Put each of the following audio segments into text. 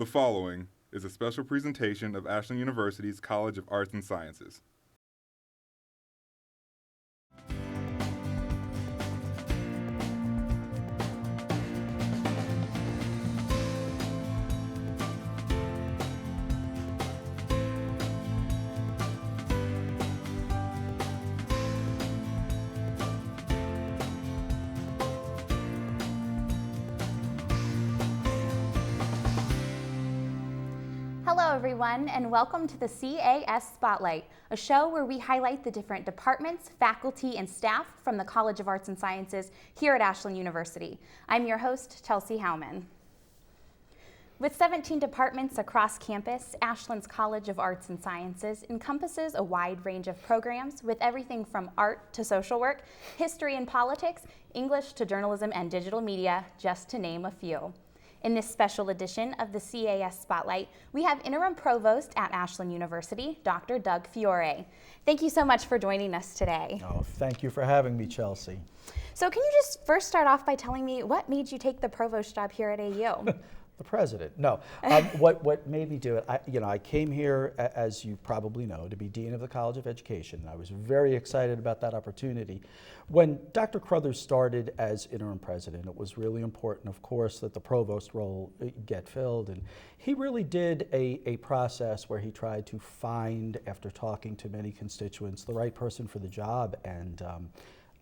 The following is a special presentation of Ashland University's College of Arts and Sciences. Hello everyone, and welcome to the CAS Spotlight, a show where we highlight the different departments, faculty, and staff from the College of Arts and Sciences here at Ashland University. I'm your host, Chelsi Howman. With 17 departments across campus, Ashland's College of Arts and Sciences encompasses a wide range of programs with everything from art to social work, history and politics, English to journalism and digital media, just to name a few. In this special edition of the CAS Spotlight, we have Interim Provost at Ashland University, Dr. Doug Fiore. Thank you so much for joining us today. Oh, thank you for having me, Chelsi. So can you just first start off by telling me what made you take the provost job here at AU? The president. No. What made me do it? I came here, as you probably know, to be Dean of the College of Education. I was very excited about that opportunity. When Dr. Crothers started as interim president, it was really important, of course, that the provost role get filled. And he really did a process where he tried to find, after talking to many constituents, the right person for the job. And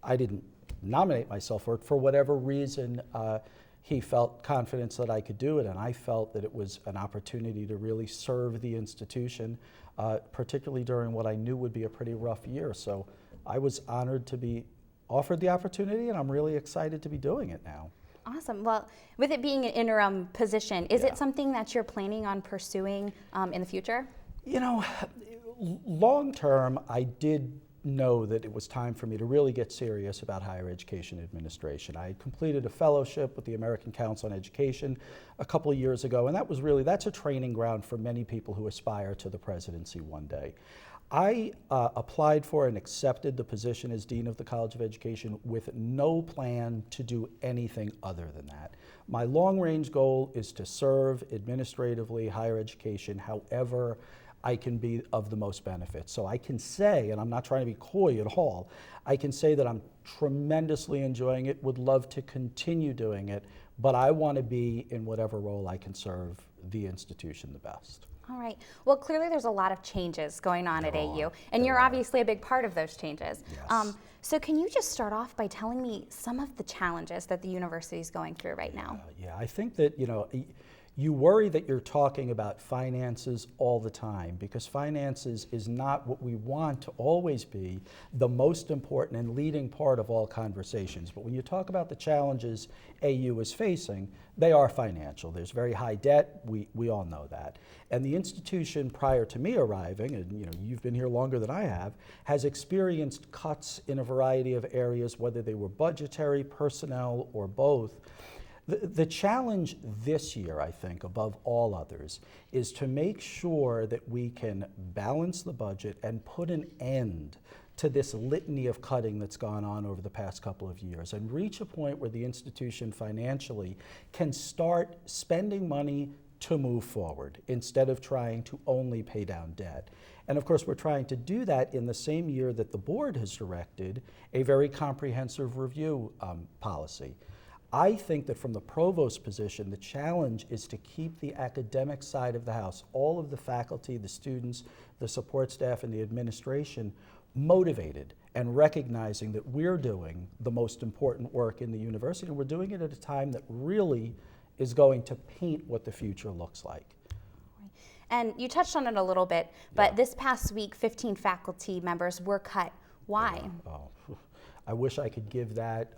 I didn't nominate myself for it for whatever reason. He felt confidence that I could do it, and I felt that it was an opportunity to really serve the institution, particularly during what I knew would be a pretty rough year. So I was honored to be offered the opportunity, and I'm really excited to be doing it now. Awesome. Well, with it being an interim position, is it something that you're planning on pursuing in the future? You know, long term, I did know that it was time for me to really get serious about higher education administration. I had completed a fellowship with the American Council on Education a couple of years ago, and that's a training ground for many people who aspire to the presidency one day. I applied for and accepted the position as Dean of the College of Education with no plan to do anything other than that. My long-range goal is to serve administratively higher education however I can be of the most benefit. So I can say, and I'm not trying to be coy at all, I can say that I'm tremendously enjoying it, would love to continue doing it, but I want to be in whatever role I can serve the institution the best. All right. Well, clearly there's a lot of changes going on at AU, and you're obviously a big part of those changes. Yes. So can you just start off by telling me some of the challenges that the university is going through right now? Yeah, I think that, you worry that you're talking about finances all the time, because finances is not what we want to always be the most important and leading part of all conversations. But when you talk about the challenges AU is facing, they are financial. There's very high debt, we all know that. And the institution prior to me arriving, and you've been here longer than I have, has experienced cuts in a variety of areas, whether they were budgetary, personnel, or both. The challenge this year, I think, above all others, is to make sure that we can balance the budget and put an end to this litany of cutting that's gone on over the past couple of years and reach a point where the institution financially can start spending money to move forward instead of trying to only pay down debt. And of course, we're trying to do that in the same year that the board has directed a very comprehensive review policy. I think that from the provost position, the challenge is to keep the academic side of the house, all of the faculty, the students, the support staff, and the administration motivated and recognizing that we're doing the most important work in the university, and we're doing it at a time that really is going to paint what the future looks like. And you touched on it a little bit, but this past week, 15 faculty members were cut. Why? Oh, I wish I could give that.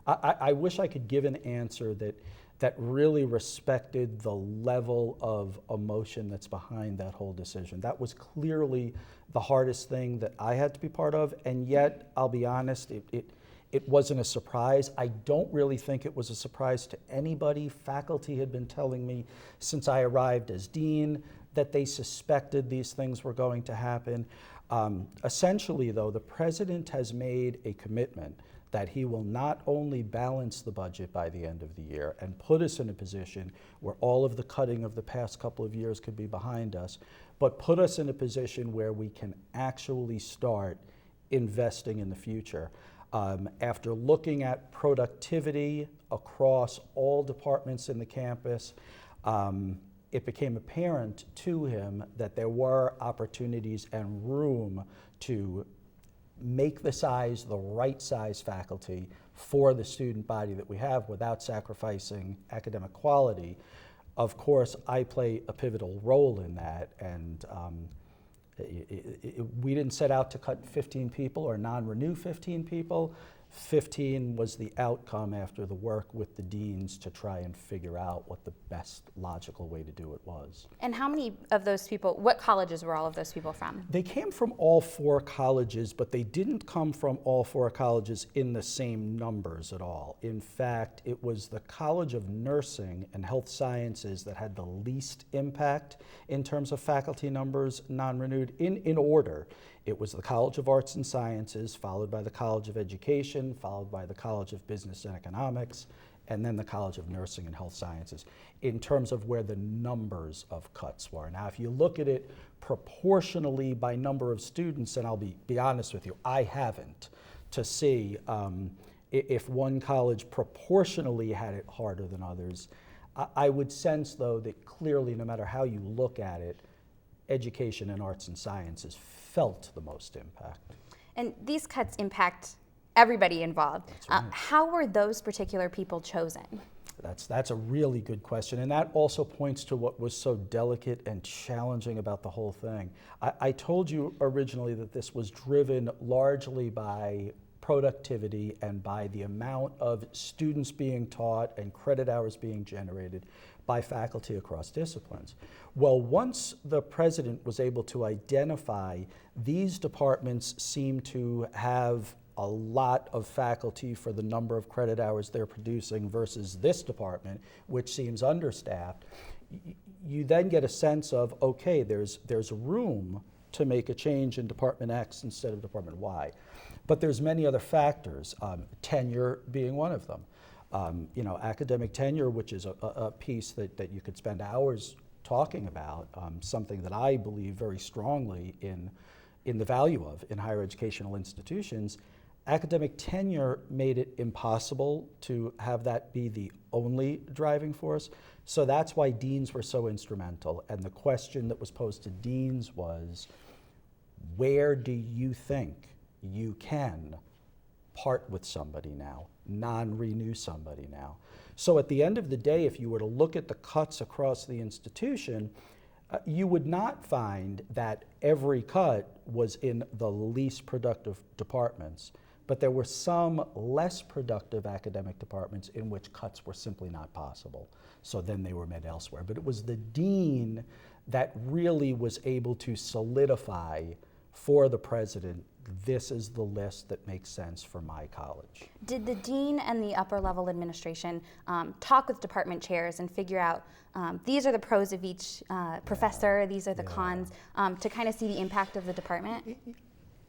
I wish I could give an answer that really respected the level of emotion that's behind that whole decision. That was clearly the hardest thing that I had to be part of, and yet, I'll be honest, it wasn't a surprise. I don't really think it was a surprise to anybody. Faculty had been telling me since I arrived as dean that they suspected these things were going to happen. Essentially, though, the president has made a commitment that he will not only balance the budget by the end of the year and put us in a position where all of the cutting of the past couple of years could be behind us, but put us in a position where we can actually start investing in the future. After looking at productivity across all departments in the campus, it became apparent to him that there were opportunities and room to make the right size faculty for the student body that we have without sacrificing academic quality. Of course, I play a pivotal role in that, and we didn't set out to cut 15 people or non-renew 15 people. 15 was the outcome after the work with the deans to try and figure out what the best logical way to do it was. And how many of those people, what colleges were all of those people from? They came from all 4 colleges, but they didn't come from all 4 colleges in the same numbers at all. In fact, it was the College of Nursing and Health Sciences that had the least impact in terms of faculty numbers non-renewed in order. It was the College of Arts and Sciences, followed by the College of Education, followed by the College of Business and Economics, and then the College of Nursing and Health Sciences, in terms of where the numbers of cuts were. Now, if you look at it proportionally by number of students, and I'll be honest with you, I haven't, to see if one college proportionally had it harder than others. I would sense, though, that clearly, no matter how you look at it, education and arts and sciences felt the most impact. And these cuts impact everybody involved. That's right. How were those particular people chosen? That's a really good question, and that also points to what was so delicate and challenging about the whole thing. I told you originally that this was driven largely by productivity and by the amount of students being taught and credit hours being generated by faculty across disciplines. Well, once the president was able to identify these departments seem to have a lot of faculty for the number of credit hours they're producing versus this department, which seems understaffed, you then get a sense of, okay, there's room to make a change in Department X instead of Department Y. But there's many other factors, tenure being one of them. Academic tenure, which is a piece that you could spend hours talking about, something that I believe very strongly in the value of in higher educational institutions. Academic tenure made it impossible to have that be the only driving force. So that's why deans were so instrumental. And the question that was posed to deans was, where do you think you can part with somebody now, non-renew somebody now? So at the end of the day, if you were to look at the cuts across the institution, you would not find that every cut was in the least productive departments, but there were some less productive academic departments in which cuts were simply not possible. So then they were made elsewhere. But it was the dean that really was able to solidify for the president, this is the list that makes sense for my college. Did the dean and the upper level administration talk with department chairs and figure out these are the pros of each professor, these are the cons, to kind of see the impact of the department?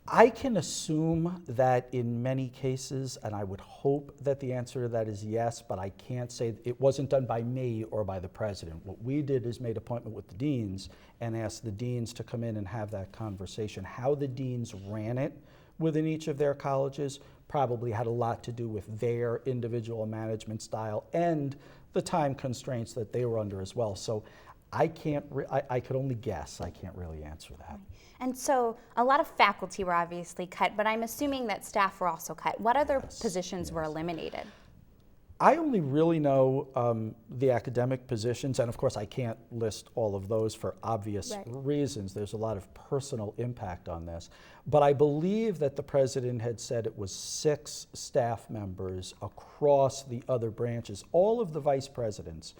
I can assume that in many cases, and I would hope that the answer to that is yes, but I can't say it wasn't done by me or by the president. What we did is made an appointment with the deans and asked the deans to come in and have that conversation. How the deans ran it within each of their colleges probably had a lot to do with their individual management style and the time constraints that they were under as well. So I could only guess. I can't really answer that. And so a lot of faculty were obviously cut, but I'm assuming that staff were also cut. What other positions were eliminated? I only really know the academic positions, and of course I can't list all of those for obvious reasons. There's a lot of personal impact on this. But I believe that the president had said it was 6 staff members across the other branches. All of the vice presidents,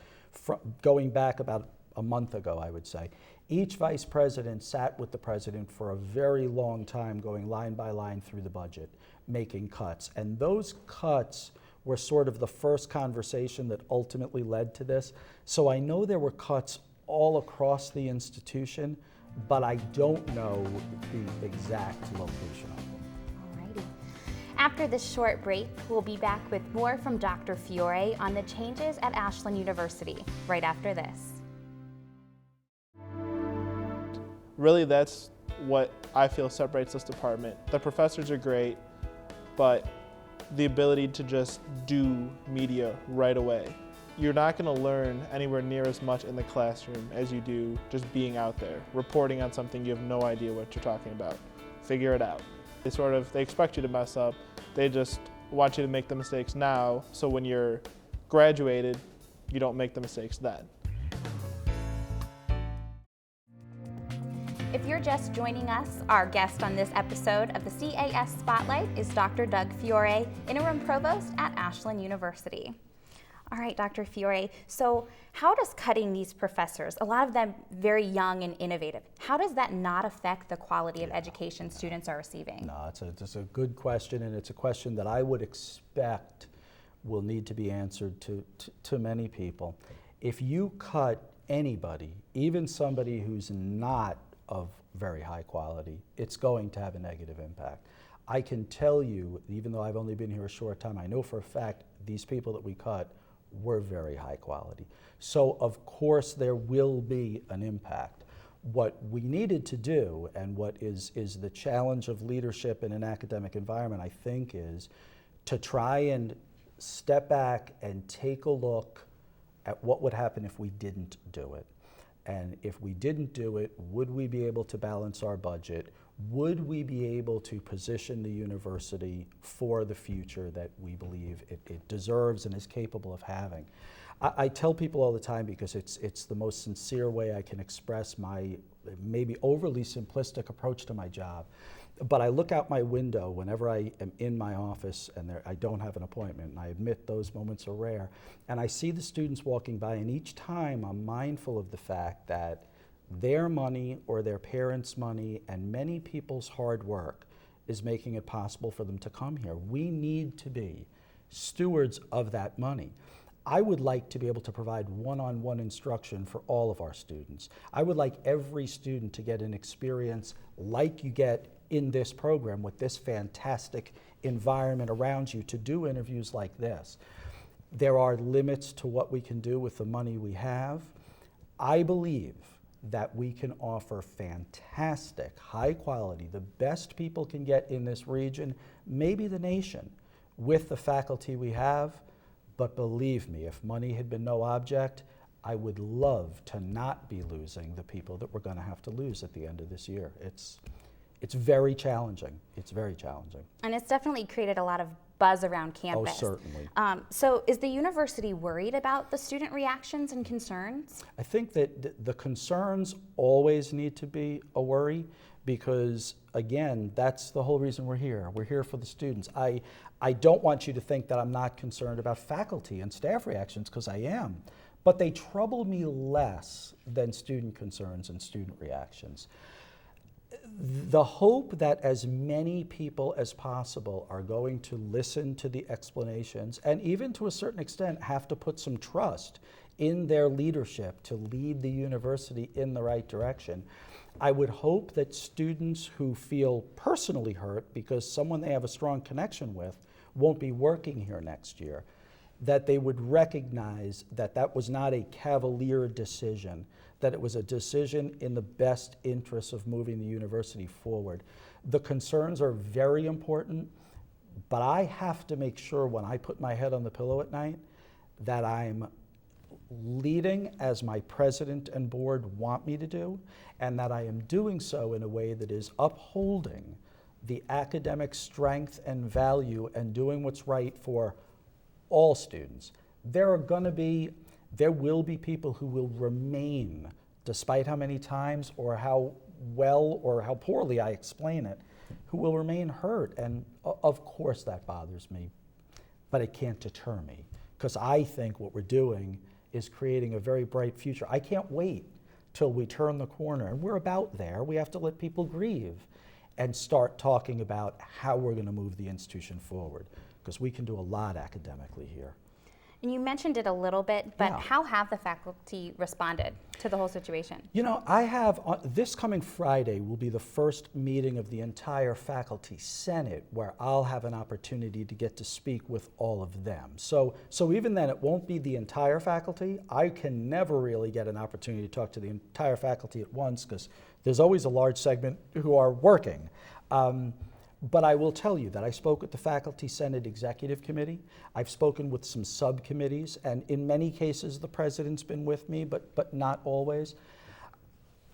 going back about a month ago, I would say, each vice president sat with the president for a very long time, going line by line through the budget, making cuts. And those cuts were sort of the first conversation that ultimately led to this. So I know there were cuts all across the institution, but I don't know the exact location of them. Alrighty. After this short break, we'll be back with more from Dr. Fiore on the changes at Ashland University right after this. Really, that's what I feel separates this department. The professors are great, but the ability to just do media right away. You're not going to learn anywhere near as much in the classroom as you do just being out there, reporting on something you have no idea what you're talking about. Figure it out. They expect you to mess up. They just want you to make the mistakes now, so when you're graduated, you don't make the mistakes then. If you're just joining us, our guest on this episode of the CAS Spotlight is Dr. Doug Fiore, Interim Provost at Ashland University. All right, Dr. Fiore, so how does cutting these professors, a lot of them very young and innovative, how does that not affect the quality of education students are receiving? No, it's a good question, and it's a question that I would expect will need to be answered to many people. If you cut anybody, even somebody who's not of very high quality, it's going to have a negative impact. I can tell you, even though I've only been here a short time, I know for a fact these people that we cut were very high quality. So of course there will be an impact. What we needed to do, and what is the challenge of leadership in an academic environment, I think, is to try and step back and take a look at what would happen if we didn't do it. And if we didn't do it, would we be able to balance our budget? Would we be able to position the university for the future that we believe it deserves and is capable of having? I tell people all the time, because it's the most sincere way I can express my maybe overly simplistic approach to my job. But I look out my window whenever I am in my office and I don't have an appointment, and I admit those moments are rare, and I see the students walking by, and each time I'm mindful of the fact that their money or their parents' money and many people's hard work is making it possible for them to come here. We need to be stewards of that money. I would like to be able to provide one-on-one instruction for all of our students. I would like every student to get an experience like you get in this program, with this fantastic environment around you, to do interviews like this. There are limits to what we can do with the money we have. I believe that we can offer fantastic, high quality, the best people can get in this region, maybe the nation, with the faculty we have. But believe me, if money had been no object, I would love to not be losing the people that we're going to have to lose at the end of this year. It's very challenging. It's very challenging. And it's definitely created a lot of buzz around campus. Oh, certainly. So is the university worried about the student reactions and concerns? I think that the concerns always need to be a worry, because again, that's the whole reason we're here. We're here for the students. I don't want you to think that I'm not concerned about faculty and staff reactions, because I am. But they trouble me less than student concerns and student reactions. The hope that as many people as possible are going to listen to the explanations, and even to a certain extent have to put some trust in their leadership to lead the university in the right direction. I would hope that students who feel personally hurt because someone they have a strong connection with won't be working here next year, that they would recognize that that was not a cavalier decision, that it was a decision in the best interest of moving the university forward. The concerns are very important, but I have to make sure when I put my head on the pillow at night that I'm leading as my president and board want me to do, and that I am doing so in a way that is upholding the academic strength and value and doing what's right for all students. There will be people who will remain, despite how many times or how well or how poorly I explain it, who will remain hurt. And of course that bothers me, but it can't deter me, because I think what we're doing is creating a very bright future. I can't wait till we turn the corner, and we're about there. We have to let people grieve and start talking about how we're going to move the institution forward, because we can do a lot academically here. And you mentioned it a little bit, but Yeah. how have the faculty responded to the whole situation? You know, I have, this coming Friday will be the first meeting of the entire Faculty Senate where I'll have an opportunity to get to speak with all of them. So even then, it won't be the entire faculty. I can never really get an opportunity to talk to the entire faculty at once because there's always a large segment who are working. But I will tell you that I spoke with the Faculty Senate Executive Committee. I've spoken with some subcommittees, and in many cases the president's been with me, but not always.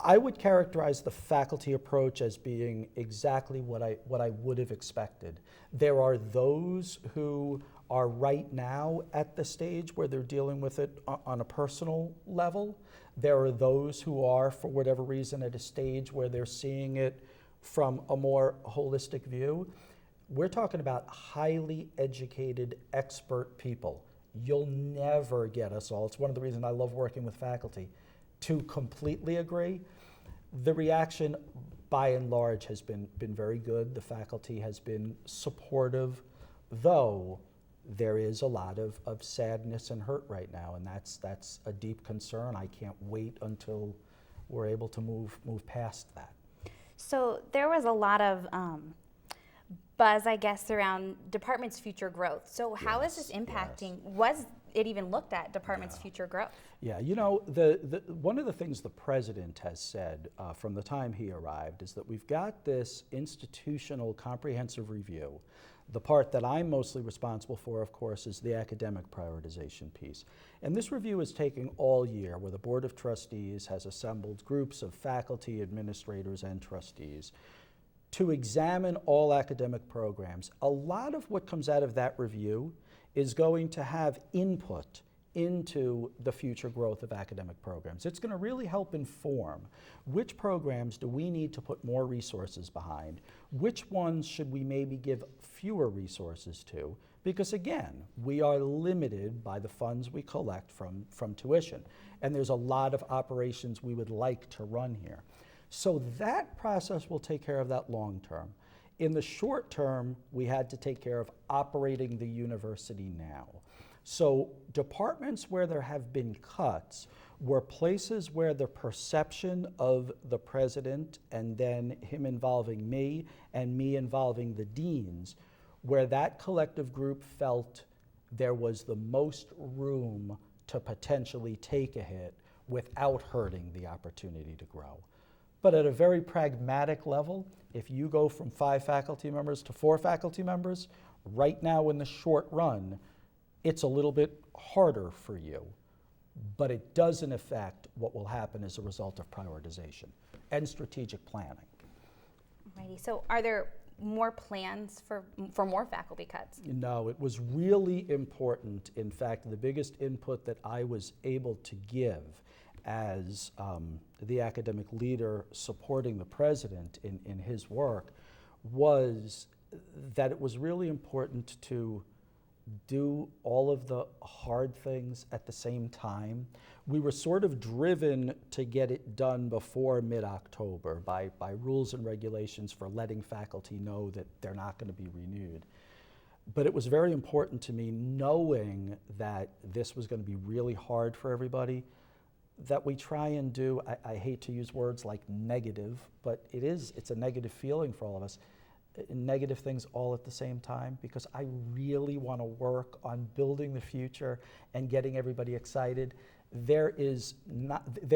I would characterize the faculty approach as being exactly what I would have expected. There are those who are right now at the stage where they're dealing with it on a personal level. There are those who are, for whatever reason, at a stage where they're seeing it from a more holistic view. We're talking about highly educated, expert people. You'll never get us all. It's one of the reasons I love working with faculty, to completely agree. The reaction, by and large, has been very good. The faculty has been supportive, though there is a lot of sadness and hurt right now, and that's a deep concern. I can't wait until we're able to move past that. So there was a lot of buzz, I guess, around department's future growth. So how is this impacting, was it even looked at, department's future growth? Yeah, you know, one of the things the president has said from the time he arrived is that we've got this institutional comprehensive review. The part that I'm mostly responsible for, of course, is the academic prioritization piece. And this review is taking all year, where the Board of Trustees has assembled groups of faculty, administrators, and trustees to examine all academic programs. A lot of what comes out of that review is going to have input into the future growth of academic programs. It's going to really help inform which programs do we need to put more resources behind, which ones should we maybe give fewer resources to, because again, we are limited by the funds we collect from tuition, and there's a lot of operations we would like to run here. So that process will take care of that long term. In the short term, we had to take care of operating the university now. So departments where there have been cuts were places where the perception of the president and then him involving me and me involving the deans, where that collective group felt there was the most room to potentially take a hit without hurting the opportunity to grow. But at a very pragmatic level, if you go from 5 faculty members to 4 faculty members, right now in the short run, it's a little bit harder for you, but it doesn't affect what will happen as a result of prioritization and strategic planning. Alrighty, so are there more plans for more faculty cuts? No, it was really important. In fact, the biggest input that I was able to give as the academic leader supporting the president in his work was that it was really important to do all of the hard things at the same time. We were sort of driven to get it done before mid-October by rules and regulations for letting faculty know that they're not going to be renewed. But it was very important to me, knowing that this was going to be really hard for everybody, that we try and do, I hate to use words like negative, but it's a negative feeling for all of us, negative things all at the same time, because I really want to work on building the future and getting everybody excited. There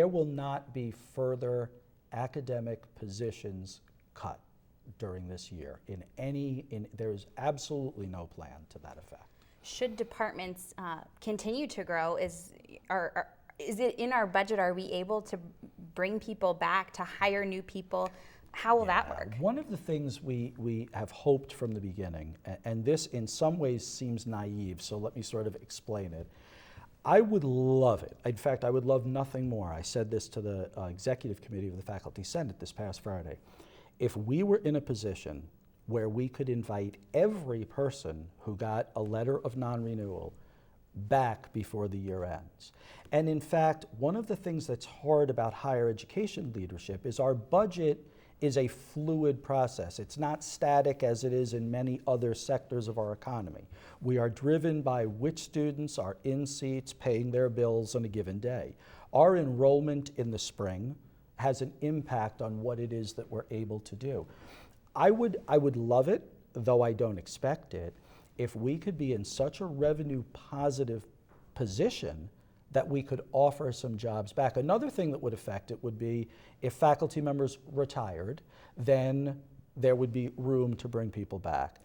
will not be further academic positions cut during this year. There's absolutely no plan to that effect. Should departments continue to grow, is it in our budget? Are we able to bring people back, to hire new people? How will that work? One of the things we have hoped from the beginning, and this in some ways seems naive, so let me sort of explain it. I would love it. In fact, I would love nothing more. I said this to the Executive Committee of the Faculty Senate this past Friday. If we were in a position where we could invite every person who got a letter of non-renewal back before the year ends. And in fact, one of the things that's hard about higher education leadership is our budget is a fluid process. It's not static as it is in many other sectors of our economy. We are driven by which students are in seats paying their bills on a given day. Our enrollment in the spring has an impact on what it is that we're able to do. I would love it, though I don't expect it, if we could be in such a revenue positive position that we could offer some jobs back. Another thing that would affect it would be if faculty members retired, then there would be room to bring people back.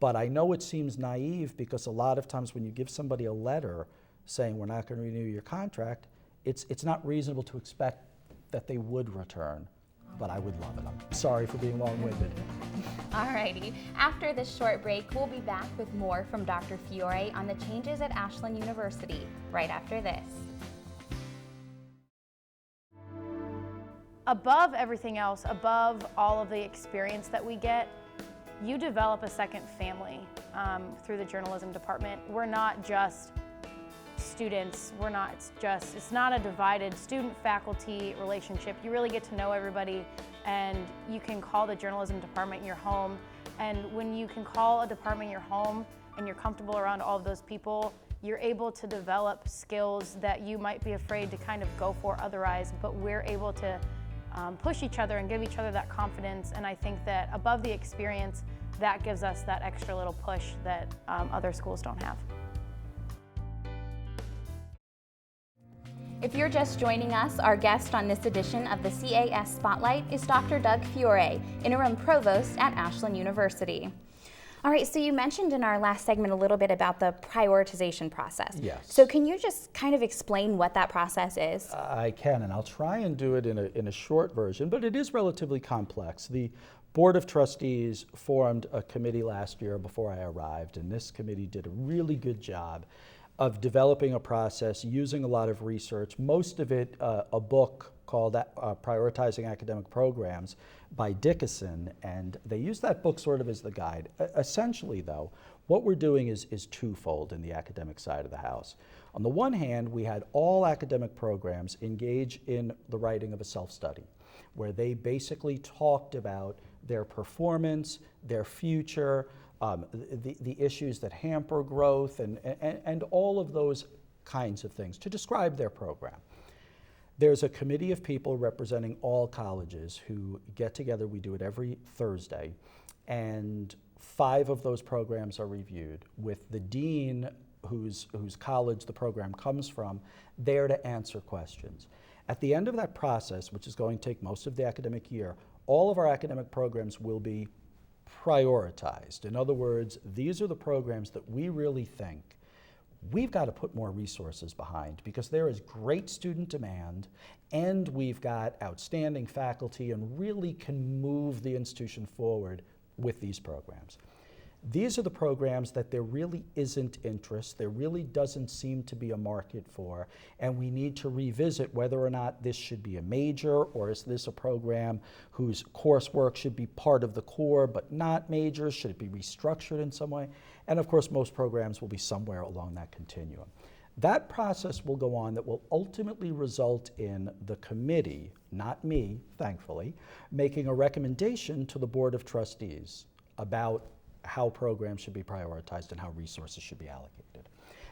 But I know it seems naive because a lot of times when you give somebody a letter saying we're not going to renew your contract, it's not reasonable to expect that they would return. But I would love it. I'm sorry for being long-winded. Alrighty. After this short break, we'll be back with more from Dr. Fiore on the changes at Ashland University right after this. Above everything else, above all of the experience that we get, you develop a second family through the journalism department. We're not just students, it's not a divided student-faculty relationship. You really get to know everybody, and you can call the journalism department your home. And when you can call a department your home and you're comfortable around all of those people, you're able to develop skills that you might be afraid to kind of go for otherwise, but we're able to push each other and give each other that confidence. And I think that above the experience, that gives us that extra little push that other schools don't have. If you're just joining us, our guest on this edition of the CAS Spotlight is Dr. Doug Fiore, Interim Provost at Ashland University. All right, so you mentioned in our last segment a little bit about the prioritization process. Yes. So can you just kind of explain what that process is? I can, and I'll try and do it in a short version, but it is relatively complex. The Board of Trustees formed a committee last year before I arrived, and this committee did a really good job of developing a process using a lot of research, most of it a book called Prioritizing Academic Programs by Dickinson, and they use that book sort of as the guide. Essentially, though, what we're doing is twofold in the academic side of the house. On the one hand, we had all academic programs engage in the writing of a self-study, where they basically talked about their performance, their future, the issues that hamper growth, and all of those kinds of things to describe their program. There's a committee of people representing all colleges who get together. We do it every Thursday, and 5 of those programs are reviewed with the dean whose college the program comes from there to answer questions. At the end of that process, which is going to take most of the academic year, all of our academic programs will be prioritized. In other words, these are the programs that we really think we've got to put more resources behind because there is great student demand and we've got outstanding faculty and really can move the institution forward with these programs. These are the programs that there really isn't interest, there really doesn't seem to be a market for, and we need to revisit whether or not this should be a major, or is this a program whose coursework should be part of the core but not majors? Should it be restructured in some way? And of course, most programs will be somewhere along that continuum. That process will go on that will ultimately result in the committee, not me, thankfully, making a recommendation to the Board of Trustees about how programs should be prioritized and how resources should be allocated.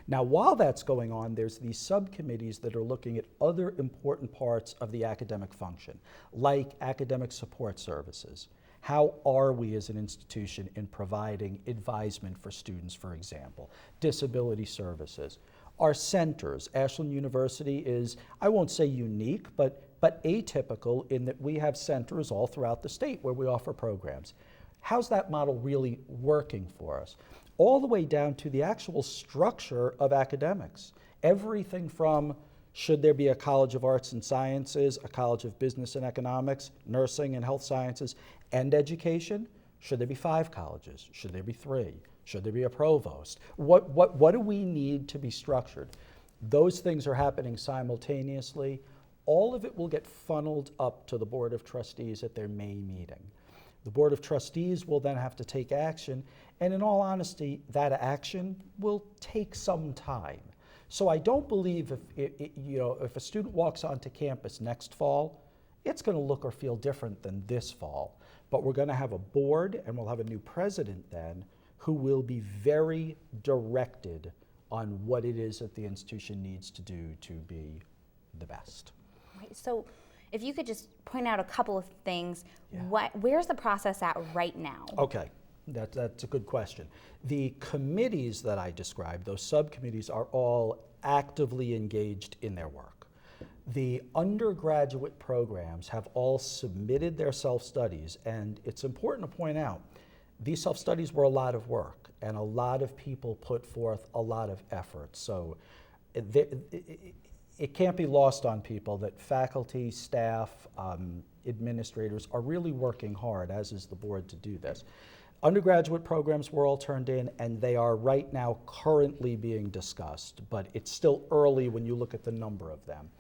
Now, while that's going on, there's these subcommittees that are looking at other important parts of the academic function, like academic support services. How are we as an institution in providing advisement for students, for example? Disability services. Our centers, Ashland University is, I won't say unique, but atypical in that we have centers all throughout the state where we offer programs. How's that model really working for us? All the way down to the actual structure of academics. Everything from should there be a College of Arts and Sciences, a College of Business and Economics, Nursing and Health Sciences, and Education? Should there be 5 colleges? Should there be 3? Should there be a provost? What do we need to be structured? Those things are happening simultaneously. All of it will get funneled up to the Board of Trustees at their May meeting. The Board of Trustees will then have to take action, and in all honesty, that action will take some time. So I don't believe if a student walks onto campus next fall it's going to look or feel different than this fall. But we're going to have a board, and we'll have a new president then, who will be very directed on what it is that the institution needs to do to be the best. Right, so if you could just point out a couple of things, Yeah. where's the process at right now? Okay, that's a good question. The committees that I described, those subcommittees, are all actively engaged in their work. The undergraduate programs have all submitted their self-studies, and it's important to point out, these self-studies were a lot of work, and a lot of people put forth a lot of effort. So it can't be lost on people that faculty, staff, administrators are really working hard, as is the board, to do this. Undergraduate programs were all turned in, and they are right now currently being discussed, but it's still early when you look at the number of them.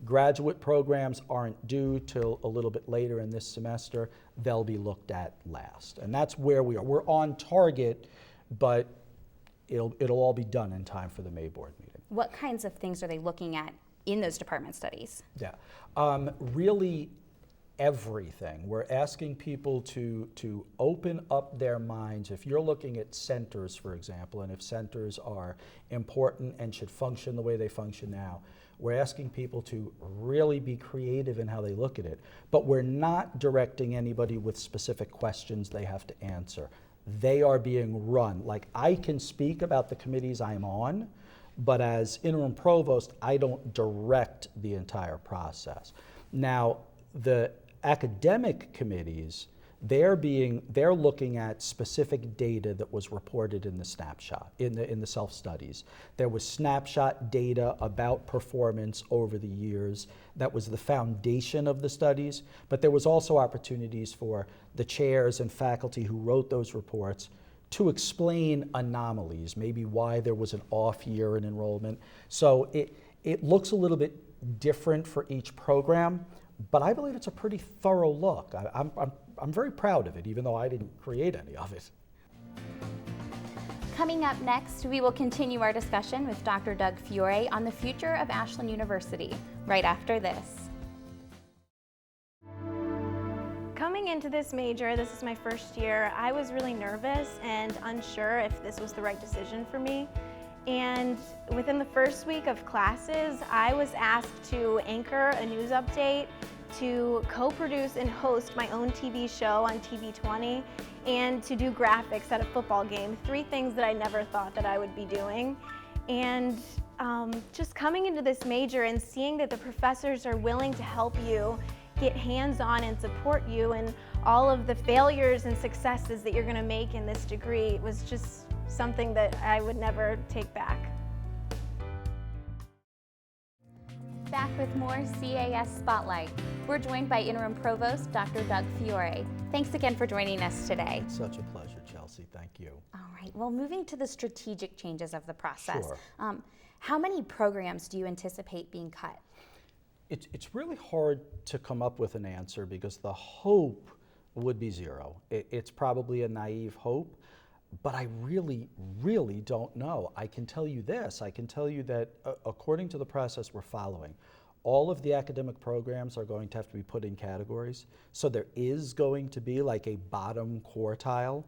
Graduate programs aren't due till a little bit later in this semester. They'll be looked at last. And that's where we are. We're on target, but it'll all be done in time for the May board meeting. What kinds of things are they looking at in those department studies? Yeah, really everything. We're asking people to open up their minds. If you're looking at centers, for example, and if centers are important and should function the way they function now, we're asking people to really be creative in how they look at it, but we're not directing anybody with specific questions they have to answer. They are being run. Like, I can speak about the committees I'm on, but as interim provost, I don't direct the entire process. Now, the academic committees, they're looking at specific data that was reported in the snapshot, in the self-studies. There was snapshot data about performance over the years. That was the foundation of the studies, but there was also opportunities for the chairs and faculty who wrote those reports to explain anomalies, maybe why there was an off year in enrollment. So it looks a little bit different for each program, but I believe it's a pretty thorough look. I'm very proud of it, even though I didn't create any of it. Coming up next, we will continue our discussion with Dr. Doug Fiore on the future of Ashland University, right after this. Coming into this major, this is my first year, I was really nervous and unsure if this was the right decision for me. And within the first week of classes, I was asked to anchor a news update, to co-produce and host my own TV show on AUTV20, and to do graphics at a football game. 3 things that I never thought that I would be doing. And just coming into this major and seeing that the professors are willing to help you get hands-on and support you in all of the failures and successes that you're going to make in this degree was just something that I would never take back. Back with more CAS Spotlight. We're joined by Interim Provost Dr. Doug Fiore. Thanks again for joining us today. It's such a pleasure, Chelsea. Thank you. All right, well, moving to the strategic changes of the process. Sure. How many programs do you anticipate being cut? It's really hard to come up with an answer because the hope would be 0. It's probably a naive hope, but I really, really don't know. I can tell you this. I can tell you that according to the process we're following, all of the academic programs are going to have to be put in categories. So there is going to be like a bottom quartile,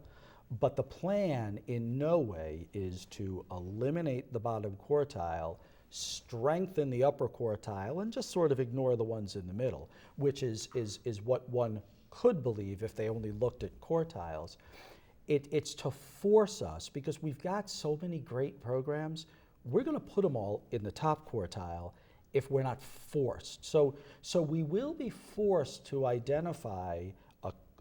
but the plan in no way is to eliminate the bottom quartile, strengthen the upper quartile, and just sort of ignore the ones in the middle, which is what one could believe if they only looked at quartiles. It's to force us, because we've got so many great programs, we're going to put them all in the top quartile if we're not forced. So we will be forced to identify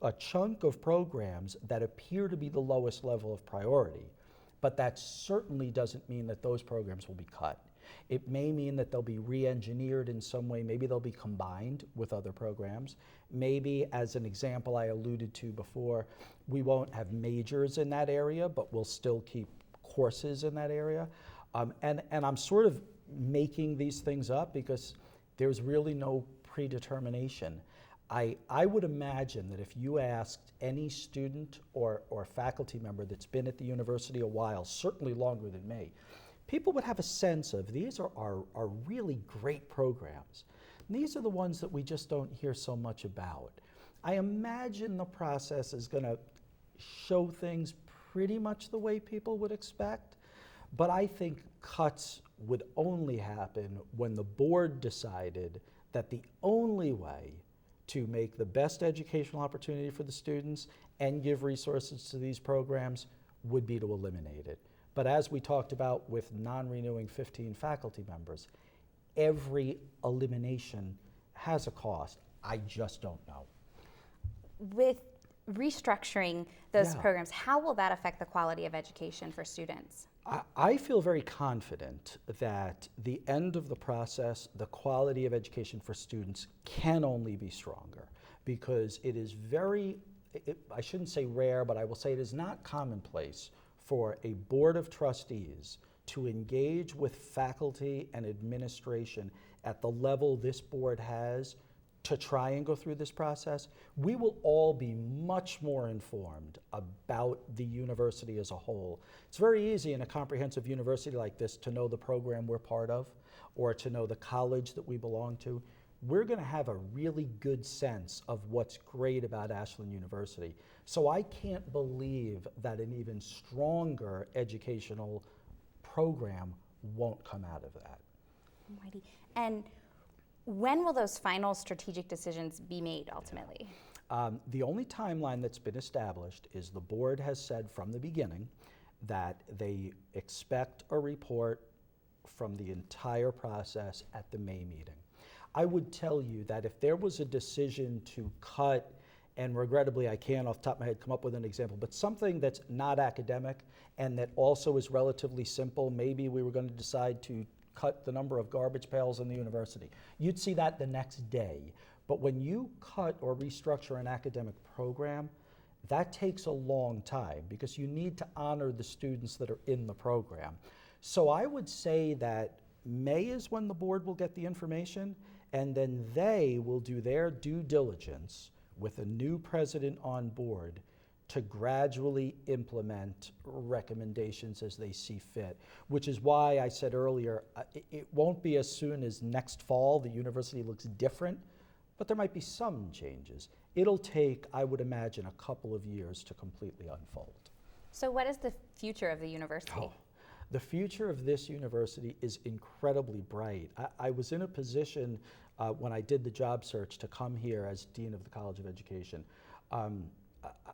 a chunk of programs that appear to be the lowest level of priority, but that certainly doesn't mean that those programs will be cut. It may mean that they'll be re-engineered in some way. Maybe they'll be combined with other programs. Maybe, as an example I alluded to before, we won't have majors in that area, but we'll still keep courses in that area. And I'm sort of making these things up because there's really no predetermination. I would imagine that if you asked any student or faculty member that's been at the university a while, certainly longer than me, people would have a sense of these are really great programs. And these are the ones that we just don't hear so much about. I imagine the process is going to show things pretty much the way people would expect, but I think cuts would only happen when the board decided that the only way to make the best educational opportunity for the students and give resources to these programs would be to eliminate it. But as we talked about with non-renewing 15 faculty members, every elimination has a cost. I just don't know. With restructuring those Yeah. programs, how will that affect the quality of education for students? I feel very confident that the end of the process, the quality of education for students can only be stronger, because it is I shouldn't say rare, but I will say it is not commonplace for a board of trustees to engage with faculty and administration at the level this board has to try and go through this process. We will all be much more informed about the university as a whole. It's very easy in a comprehensive university like this to know the program we're part of or to know the college that we belong to. We're going to have a really good sense of what's great about Ashland University. So I can't believe that an even stronger educational program won't come out of that. Alrighty. And when will those final strategic decisions be made ultimately? The only timeline that's been established is the board has said from the beginning that they expect a report from the entire process at the May meeting. I would tell you that if there was a decision to cut, and regrettably I can't off the top of my head come up with an example, but something that's not academic and that also is relatively simple, maybe we were going to decide to cut the number of garbage pails in the university. You'd see that the next day. But when you cut or restructure an academic program, that takes a long time because you need to honor the students that are in the program. So I would say that May is when the board will get the information, and then they will do their due diligence with a new president on board to gradually implement recommendations as they see fit, which is why I said earlier, it won't be as soon as next fall. The university looks different, but there might be some changes. It'll take, I would imagine, a couple of years to completely unfold. So what is the future of the university? The future of this university is incredibly bright. I was in a position when I did the job search to come here as Dean of the College of Education.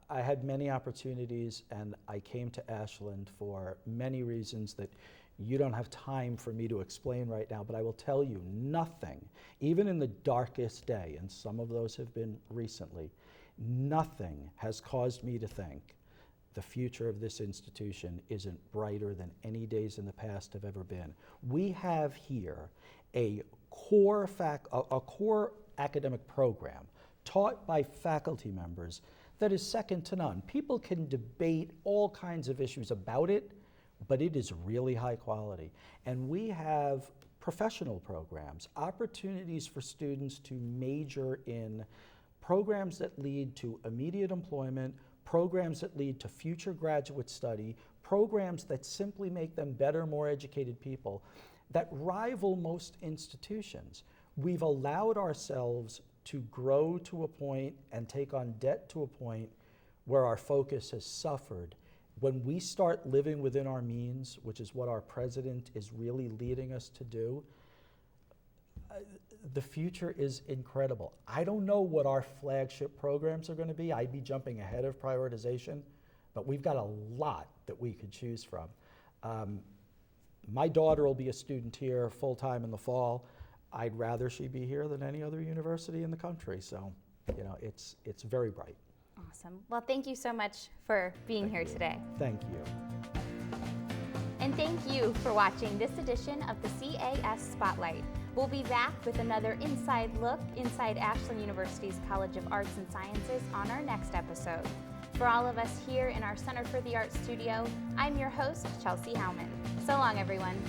I had many opportunities, and I came to Ashland for many reasons that you don't have time for me to explain right now, but I will tell you nothing, even in the darkest day, and some of those have been recently, nothing has caused me to think the future of this institution isn't brighter than any days in the past have ever been. We have here a core academic program taught by faculty members that is second to none. People can debate all kinds of issues about it, but it is really high quality. And we have professional programs, opportunities for students to major in programs that lead to immediate employment, programs that lead to future graduate study, programs that simply make them better, more educated people that rival most institutions. We've allowed ourselves to grow to a point and take on debt to a point where our focus has suffered. When we start living within our means, which is what our president is really leading us to do, the future is incredible. I don't know what our flagship programs are going to be. I'd be jumping ahead of prioritization, but we've got a lot that we could choose from. My daughter will be a student here full-time in the fall. I'd rather she be here than any other university in the country. So, you know, it's very bright. Awesome. Well, thank you so much for being here today. Thank you. And thank you for watching this edition of the CAS Spotlight. We'll be back with another inside look inside Ashland University's College of Arts and Sciences on our next episode. For all of us here in our Center for the Arts studio, I'm your host, Chelsi Howman. So long, everyone.